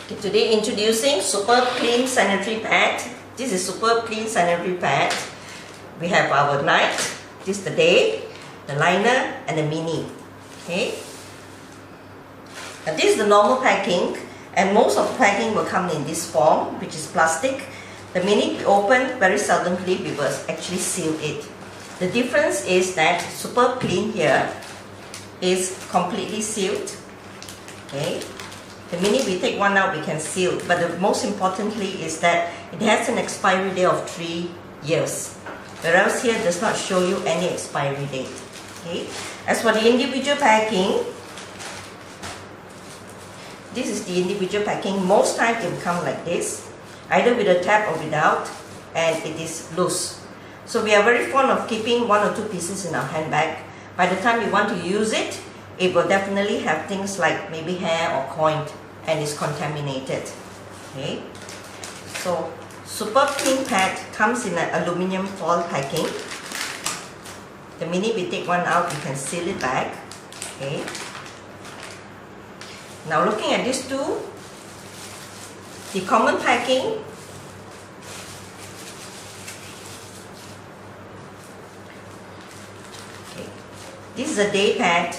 Today introducing Super Clean Sanitary Pad. This is Super Clean Sanitary Pad. We have our night, this is the day, the liner and the mini. Okay. Now this is the normal packing, and most of the packing will come in this form, which is plastic. The mini we open very seldomly, we will actually seal it. The difference is that Super Clean here is completely sealed. Okay. The minute we take one out, we can seal. But the most importantly is that it has an expiry date of 3 years. Whereas here does not show you any expiry date. Okay. As for the individual packing, this is the individual packing. Most times it will come like this, either with a tab or without, and it is loose. So we are very fond of keeping 1 or 2 pieces in our handbag. By the time you want to use it, it will definitely have things like maybe hair or coin, and is contaminated. Okay. So Super Clean Pad comes in an aluminium foil packing. The minute we take one out, we can seal it back. Okay. Now looking at these two, the common packing, okay. This is a day pad.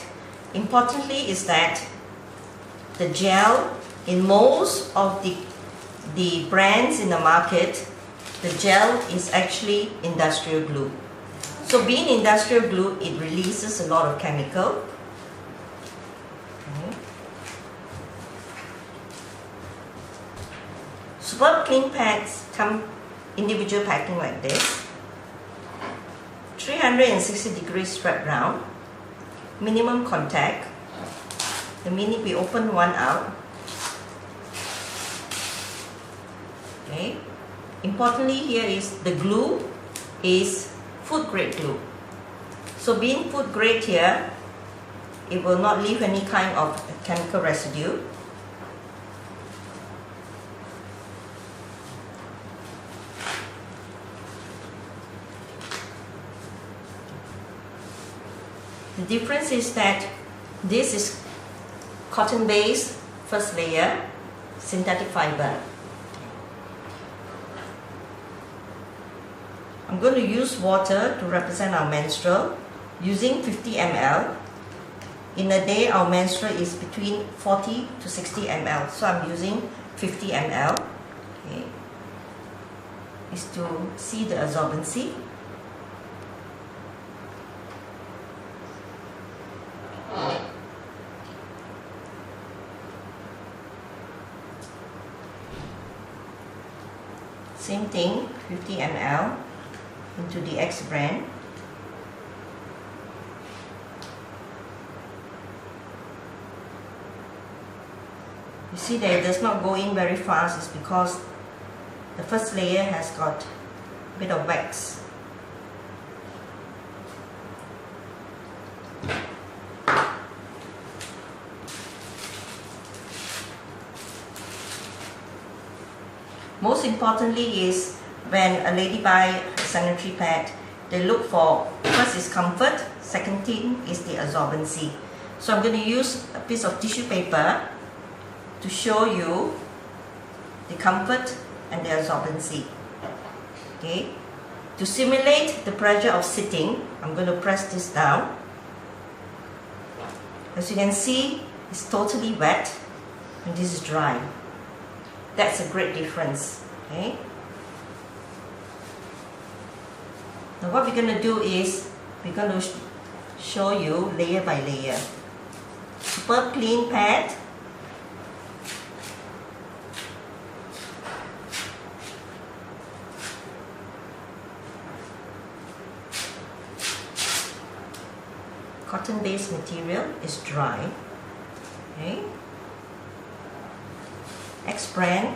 Importantly is that the gel, in most of the brands in the market, the gel is actually industrial glue. So being industrial glue, it releases a lot of chemical. Okay. Super Clean Pads come individual packing like this. 360 degrees strap round. Minimum contact. The minute we open one out, okay. Importantly here is the glue is food grade glue. So being food grade here, it will not leave any kind of chemical residue. The difference is that this is cotton based first layer, synthetic fiber. I'm going to use water to represent our menstrual using 50 ml. In a day, our menstrual is between 40 to 60 ml, so I'm using 50 ml. Okay. Is to see the absorbency. Same thing, 50 ml into the X brand. You see that it does not go in very fast, it's because the first layer has got a bit of wax. Most importantly is when a lady buy a sanitary pad, they look for, first is comfort, second thing is the absorbency. So I'm going to use a piece of tissue paper to show you the comfort and the absorbency. Okay. To simulate the pressure of sitting, I'm going to press this down. As you can see, it's totally wet and this is dry. That's a great difference. Okay. Now what we're going to do is we're going to show you layer by layer. Super Clean Pad. Cotton based material is dry. Okay. X brand.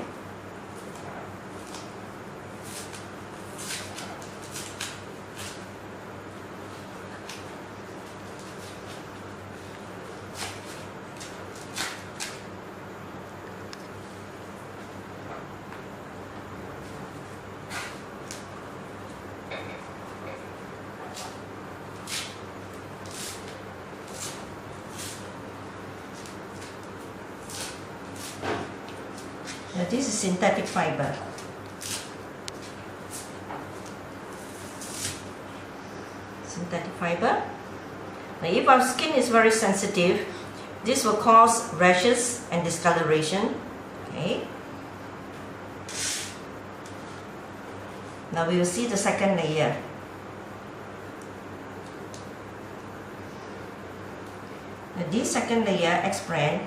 this is synthetic fiber. Synthetic fiber. Now, if our skin is very sensitive, this will cause rashes and discoloration. Okay. Now we will see the second layer. Now this second layer, X brand,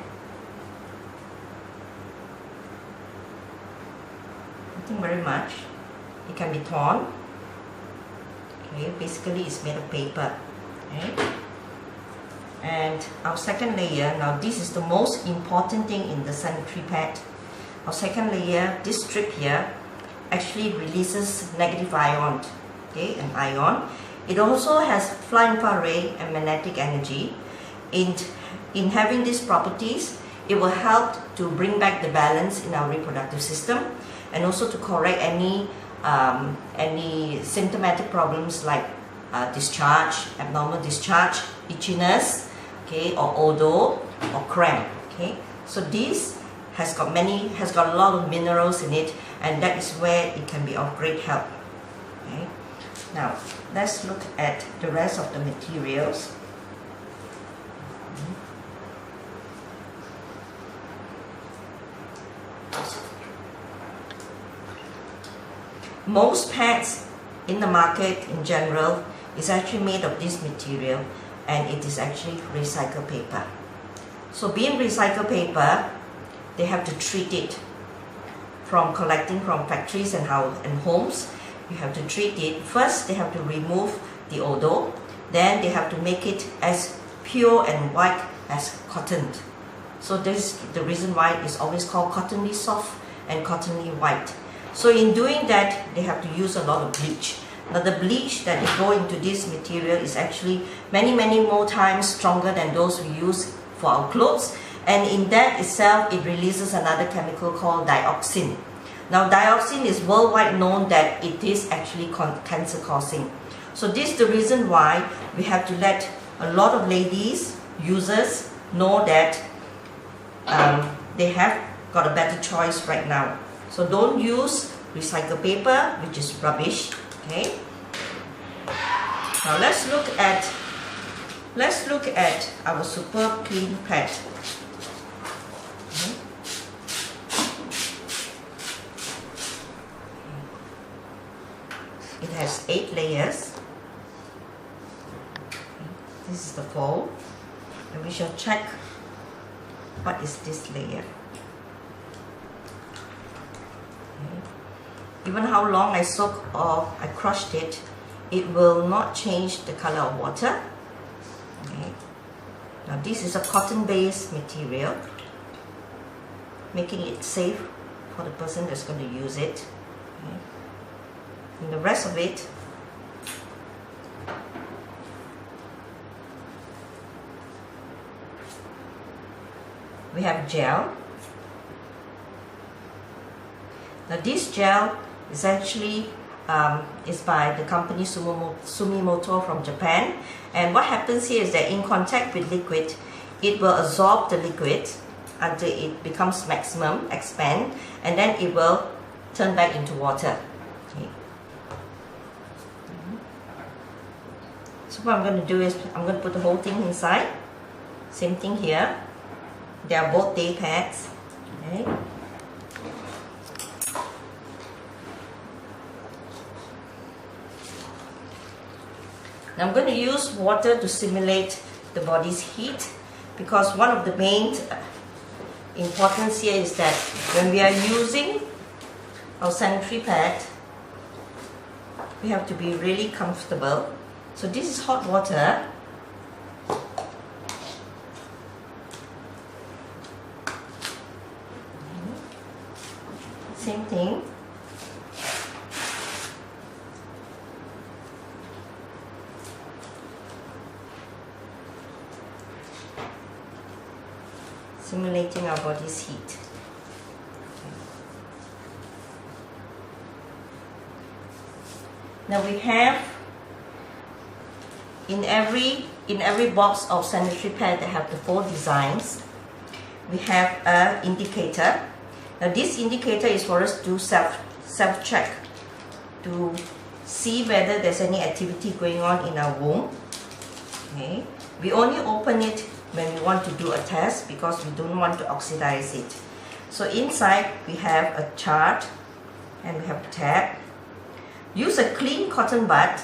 nothing very much. It can be torn. Okay, basically it's made of paper. Okay. And our second layer, now this is the most important thing in the sanitary pad. Our second layer, this strip here, actually releases negative ion, okay, an ion. It also has far infrared and magnetic energy. In having these properties, it will help to bring back the balance in our reproductive system, and also to correct any symptomatic problems like discharge, abnormal discharge, itchiness, okay, or odor or cramp. Okay, so this has got a lot of minerals in it, and that is where it can be of great help. Okay. Now let's look at the rest of the materials. Most pads in the market in general is actually made of this material, and it is actually recycled paper. So being recycled paper, they have to treat it from collecting from factories and homes. You have to treat it. First, they have to remove the odor. Then they have to make it as pure and white as cotton. So this is the reason why it's always called cottony soft and cottony white. So in doing that, they have to use a lot of bleach. Now the bleach that they go into this material is actually many more times stronger than those we use for our clothes. And in that itself, it releases another chemical called dioxin. Now dioxin is worldwide known that it is actually cancer causing. So this is the reason why we have to let a lot of ladies, users, know that they have got a better choice right now. So don't use recycled paper, which is rubbish. Okay. Now let's look at our superb clean pad. Okay. It has 8 layers. Okay. This is the fold, and we shall check what is this layer. Even how long I soak or I crushed it, it will not change the color of water. Okay. Now this is a cotton-based material, making it safe for the person that's going to use it. Okay. And the rest of it, we have gel. Now this gel is actually is by the company Sumimoto from Japan, and what happens here is that in contact with liquid, it will absorb the liquid until it becomes maximum, expand, and then it will turn back into water. Okay. So what I'm going to do is I'm going to put the whole thing inside. Same thing here. They are both day pads. Okay. Now I'm going to use water to simulate the body's heat, because one of the main importance here is that when we are using our sanitary pad, we have to be really comfortable. So this is hot water. Same thing. Simulating our body's heat. Now we have in every box of sanitary pad that have the 4 designs, we have an indicator, Now this indicator is for us to self-check to see whether there's any activity going on in our womb. Okay. We only open it when we want to do a test because we don't want to oxidize it. So inside we have a chart and we have a tab. Use a clean cotton bud,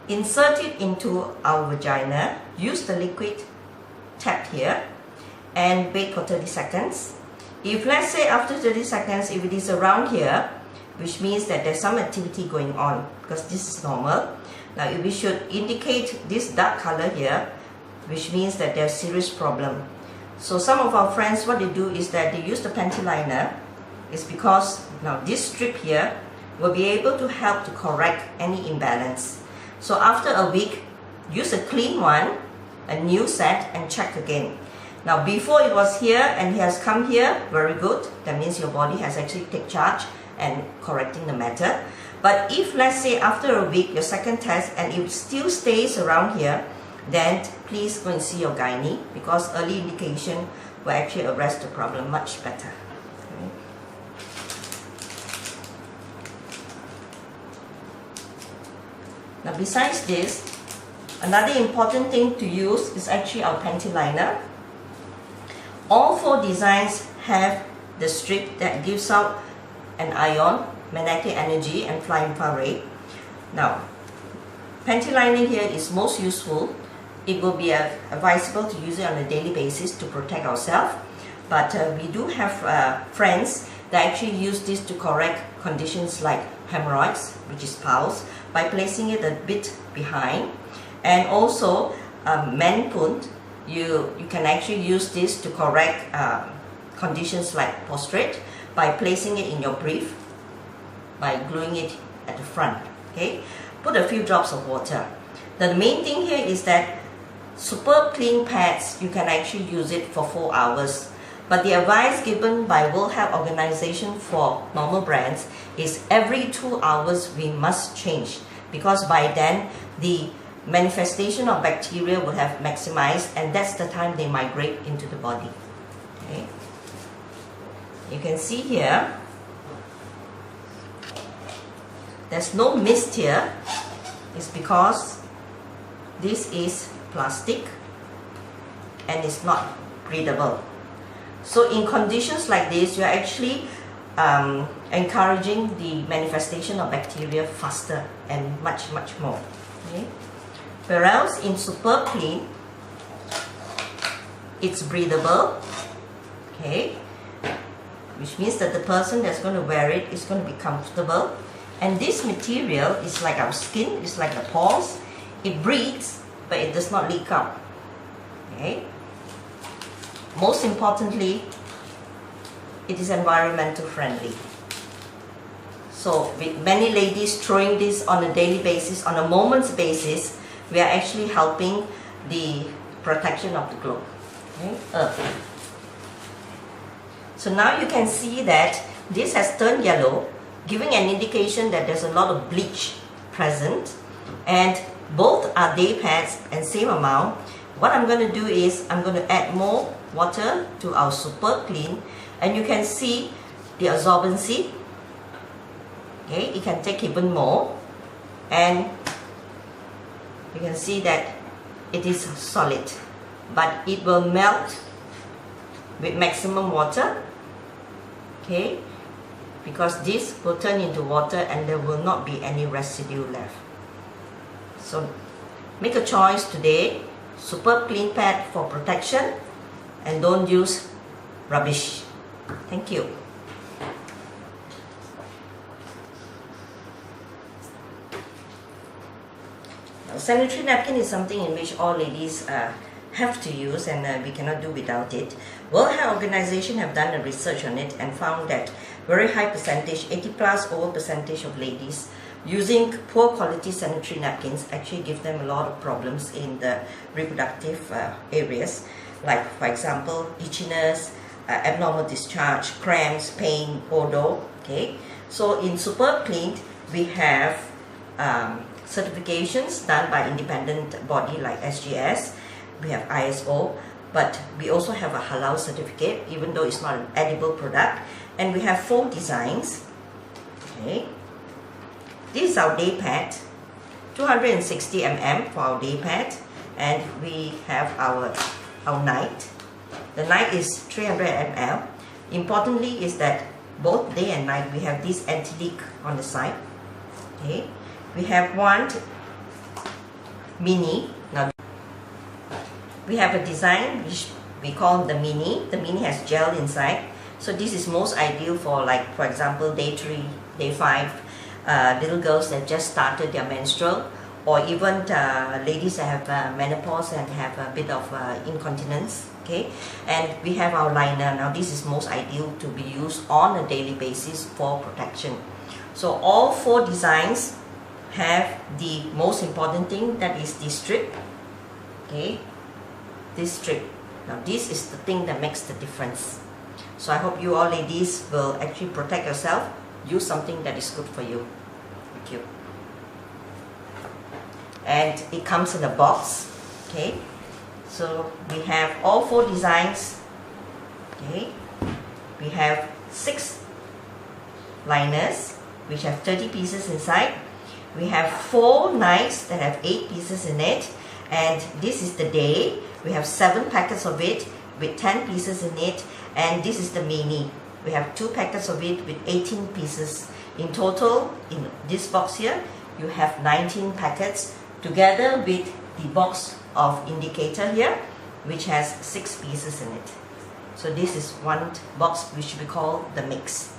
insert it into our vagina, use the liquid tap here and wait for 30 seconds. If let's say after 30 seconds, if it is around here, which means that there's some activity going on because this is normal. Now we should indicate this dark color here, which means that there's serious problem. So some of our friends, what they do is that they use the panty liner. It's because now this strip here will be able to help to correct any imbalance. So after a week, use a clean one, a new set, and check again. Now before it was here and it has come here, very good. That means your body has actually taken charge and correcting the matter. But if let's say after a week, your second test, and it still stays around here, then please go and see your gynae because early indication will actually arrest the problem much better. Okay. Now besides this, another important thing to use is actually our panty liner. All 4 designs have the strip that gives out an ion, magnetic energy and fly infrared. Now, panty lining here is most useful. It will be advisable to use it on a daily basis to protect ourselves. But we do have friends that actually use this to correct conditions like hemorrhoids, which is piles, by placing it a bit behind. And also, menpun, you can actually use this to correct conditions like prostrate by placing it in your brief, by gluing it at the front. Okay, put a few drops of water. The main thing here is that super clean pads, you can actually use it for 4 hours. But the advice given by World Health Organization for normal brands is every 2 hours we must change, because by then the manifestation of bacteria would have maximized, and that's the time they migrate into the body. Okay. You can see here, there's no mist here. It's because this is plastic and it's not breathable. So in conditions like this, you're actually encouraging the manifestation of bacteria faster and much more. Okay? Whereas in super clean, it's breathable. Okay, which means that the person that's going to wear it is going to be comfortable. And this material is like our skin, it's like the pores. It breathes, but it does not leak out. Okay. Most importantly, it is environmental friendly. So with many ladies throwing this on a daily basis, on a moment's basis, we are actually helping the protection of the globe. Okay. Earth. So now you can see that this has turned yellow, giving an indication that there's a lot of bleach present, and both are day pads and same amount. What I'm going to do is I'm going to add more water to our super clean, and you can see the absorbency. Okay, it can take even more, and you can see that it is solid, but it will melt with maximum water. Okay, because this will turn into water and there will not be any residue left. So make a choice today, super clean pad for protection, and don't use rubbish. Thank you. Now, sanitary napkin is something in which all ladies have to use, and we cannot do without it. World Health Organization have done a research on it and found that very high percentage, 80+ over percentage of ladies using poor quality sanitary napkins actually give them a lot of problems in the reproductive areas, like for example itchiness, abnormal discharge, cramps, pain, odor. Okay, so in Super Clean we have certifications done by independent body like SGS. We have ISO, but we also have a halal certificate, even though it's not an edible product. And we have 4 designs. Okay. This is our day pad, 260 mm for our day pad, and we have our night. The night is 300 ml. Importantly is that both day and night we have this anti-leak on the side. Okay. We have one mini. Now we have a design which we call the mini. The mini has gel inside. So this is most ideal for, like, for example, day 3, day 5, little girls that just started their menstrual, or even ladies that have menopause and have a bit of incontinence. Okay, and we have our liner. Now this is most ideal to be used on a daily basis for protection. So all 4 designs have the most important thing, that is the strip. Okay, this strip. Now this is the thing that makes the difference. So I hope you all ladies will actually protect yourself. Use something that is good for you. Thank you. And it comes in a box. Okay. So we have all 4 designs. Okay. We have 6 liners which have 30 pieces inside. We have 4 nights that have 8 pieces in it. And this is the day. We have 7 packets of it with 10 pieces in it. And this is the mini. We have 2 packets of it with 18 pieces. In total, in this box here, you have 19 packets together with the box of indicator here, which has 6 pieces in it. So this is one box which we call the mix.